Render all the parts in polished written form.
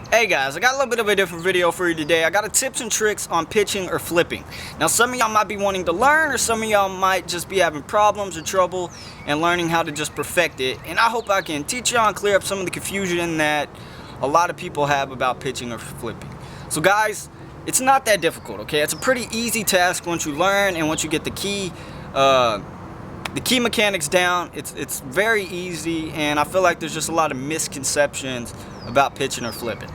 Hey guys, I got a little bit of a different video for you today. I got a tips and tricks on pitching or flipping. Now some of y'all might be wanting to learn, or some of y'all might just be having problems or trouble and learning how to just perfect it. And I hope I can teach y'all and clear up some of the confusion that a lot of people have about pitching or flipping. So guys, it's not that difficult, okay? It's a pretty easy task once you learn and once you get the key mechanics down. It's very easy, and I feel like there's just a lot of misconceptions about pitching or flipping.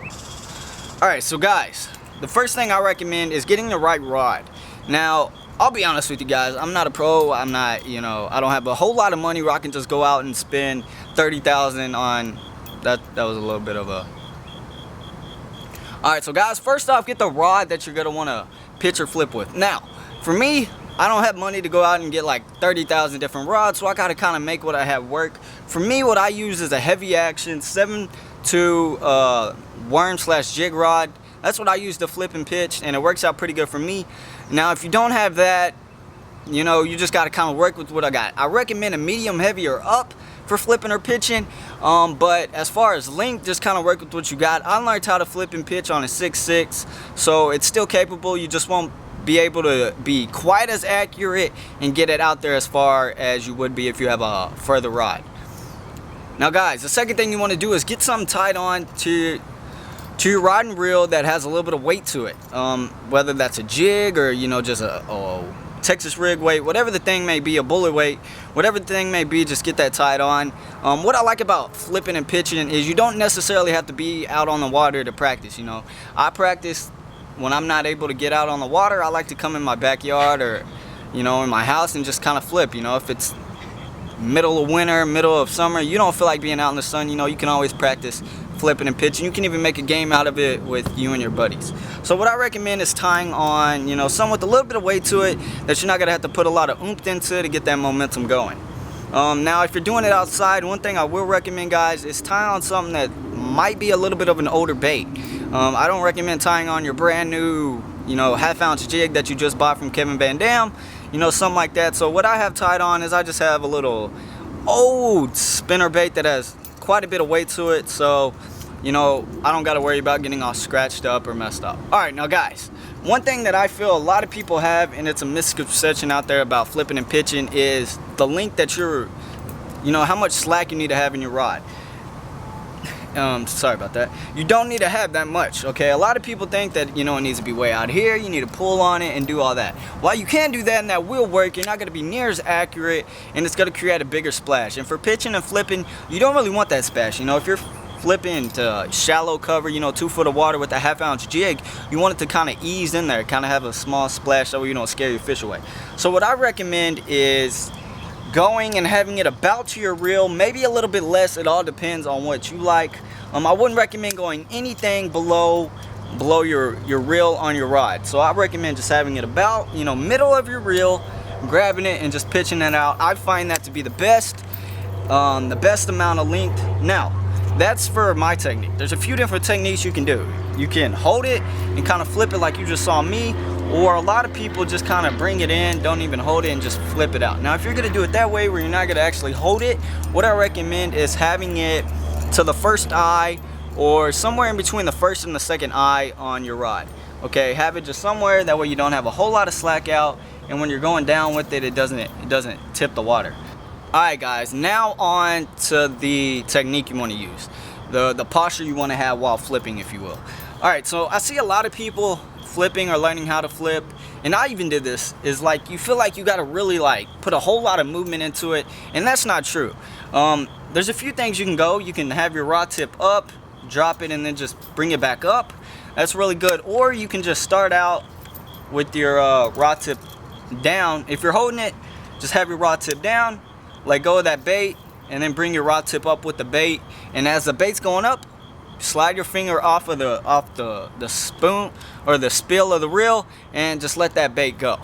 Alright, so guys, the first thing I recommend is getting the right rod. Now, I'll be honest with you guys, I'm not a pro, I'm not, I don't have a whole lot of money where I can just go out and spend $30,000 on, that was a little bit of a... Alright, so guys, first off, get the rod that you're going to want to pitch or flip with. Now, for me, I don't have money to go out and get like 30,000 different rods, so I gotta kind of make what I have work. For me, what I use is a heavy action 7-2 worm/jig rod. That's what I use to flip and pitch, and it works out pretty good for me. Now, if you don't have that, you just gotta kind of work with what I got. I recommend a medium heavy or up for flipping or pitching, but as far as length, just kind of work with what you got. I learned how to flip and pitch on a 6.6, so it's still capable. You just won't be able to be quite as accurate and get it out there as far as you would be if you have a further rod. Now guys, the second thing you want to do is get something tied on to your rod and reel that has a little bit of weight to it, whether that's a jig or just a Texas rig weight, whatever the thing may be, a bullet weight, whatever the thing may be, just get that tied on. What I like about flipping and pitching is you don't necessarily have to be out on the water to practice. I practice when I'm not able to get out on the water. I like to come in my backyard or in my house and just kind of flip. If it's middle of winter, middle of summer, you don't feel like being out in the sun, you can always practice flipping and pitching. You can even make a game out of it with you and your buddies. So what I recommend is tying on something with a little bit of weight to it that you're not gonna have to put a lot of oomph into to get that momentum going. Now if you're doing it outside, one thing I will recommend, guys, is tying on something that might be a little bit of an older bait. I don't recommend tying on your brand new, half-ounce jig that you just bought from Kevin Van Dam, something like that. So what I have tied on is I just have a little old spinner bait that has quite a bit of weight to it. So, I don't got to worry about getting all scratched up or messed up. All right, now guys, one thing that I feel a lot of people have, and it's a misconception out there about flipping and pitching, is the length that you're, how much slack you need to have in your rod. Sorry about that. You don't need to have that much, okay? A lot of people think that, it needs to be way out here, you need to pull on it and do all that. While you can do that and that will work, you're not going to be near as accurate, and it's going to create a bigger splash. And for pitching and flipping, you don't really want that splash. If you're flipping to shallow cover, 2 foot of water with a half-ounce jig, you want it to kind of ease in there, kind of have a small splash so you don't scare your fish away. So what I recommend is going and having it about to your reel, maybe a little bit less. It all depends on what you like. I wouldn't recommend going anything below your reel on your rod. So I recommend just having it about middle of your reel, grabbing it and just pitching it out. I find that to be the best amount of length. Now that's for my technique. There's a few different techniques you can do. You can hold it and kind of flip it like you just saw me, or a lot of people just kind of bring it in, don't even hold it, and just flip it out. Now if you're going to do it that way where you're not going to actually hold it, what I recommend is having it to the first eye or somewhere in between the first and the second eye on your rod. Okay, have it just somewhere, that way you don't have a whole lot of slack out, and when you're going down with it, it doesn't tip the water. Alright guys, now on to the technique you want to use, the posture you want to have while flipping, if you will. Alright, so I see a lot of people flipping or learning how to flip, and I even did this, is like you feel like you got to really put a whole lot of movement into it, and that's not true. There's a few things you can go. You can have your rod tip up, drop it, and then just bring it back up. That's really good. Or you can just start out with your rod tip down. If you're holding it, just have your rod tip down, let go of that bait, and then bring your rod tip up with the bait. And as the bait's going up, slide your finger off the spoon or the spill of the reel and just let that bait go.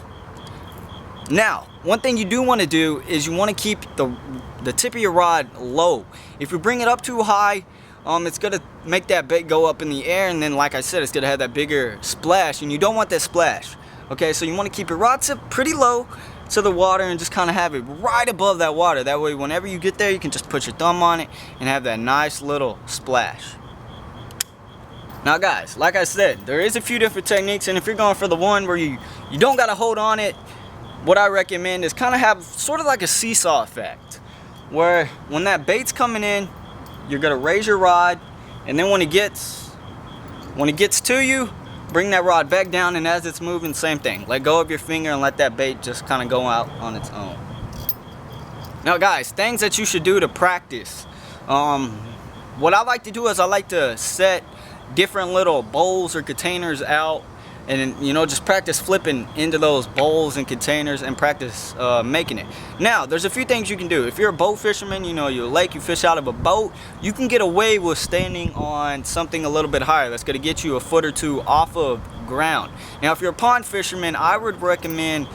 Now, one thing you do want to do is you want to keep the tip of your rod low. If you bring it up too high, it's going to make that bait go up in the air, and then like I said, it's going to have that bigger splash, and you don't want that splash. Okay, so you want to keep your rod tip pretty low to the water and just kind of have it right above that water. That way whenever you get there, you can just put your thumb on it and have that nice little splash. Now guys, like I said, there is a few different techniques, and if you're going for the one where you don't got to hold on it, what I recommend is kind of have sort of like a seesaw effect, where when that bait's coming in, you're going to raise your rod, and then when it gets to you, bring that rod back down, and as it's moving, same thing. Let go of your finger and let that bait just kind of go out on its own. Now guys, things that you should do to practice. What I like to do is I like to set different little bowls or containers out, and just practice flipping into those bowls and containers and practice making it. Now there's a few things you can do. If you're a boat fisherman, you're a lake, you fish out of a boat, you can get away with standing on something a little bit higher that's going to get you a foot or two off of ground. Now if you're a pond fisherman, I would recommend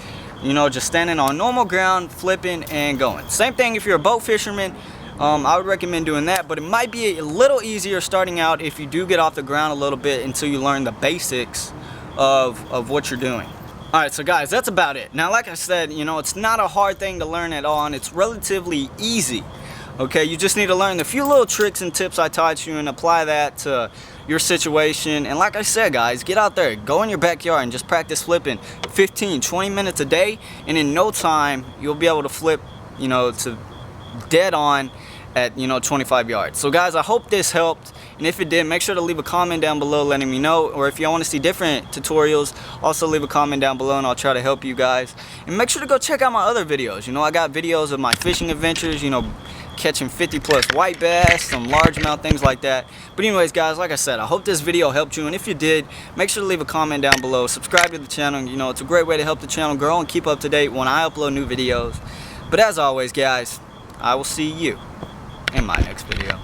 just standing on normal ground, flipping and going. Same thing if you're a boat fisherman. I would recommend doing that, but it might be a little easier starting out if you do get off the ground a little bit until you learn the basics of what you're doing. Alright, so guys, that's about it. Now like I said, it's not a hard thing to learn at all, and it's relatively easy. Okay, you just need to learn the few little tricks and tips I taught you and apply that to your situation. And like I said, guys, get out there, go in your backyard and just practice flipping 15-20 minutes a day, and in no time you'll be able to flip to dead on at 25 yards. So guys, I hope this helped, and if it did, make sure to leave a comment down below letting me know, or if you want to see different tutorials, also leave a comment down below and I'll try to help you guys. And make sure to go check out my other videos. I got videos of my fishing adventures, catching 50+ white bass, some largemouth, things like that. But anyways guys, like I said, I hope this video helped you, and if you did, make sure to leave a comment down below, subscribe to the channel. It's a great way to help the channel grow and keep up to date when I upload new videos. But as always guys, I will see you in my next video.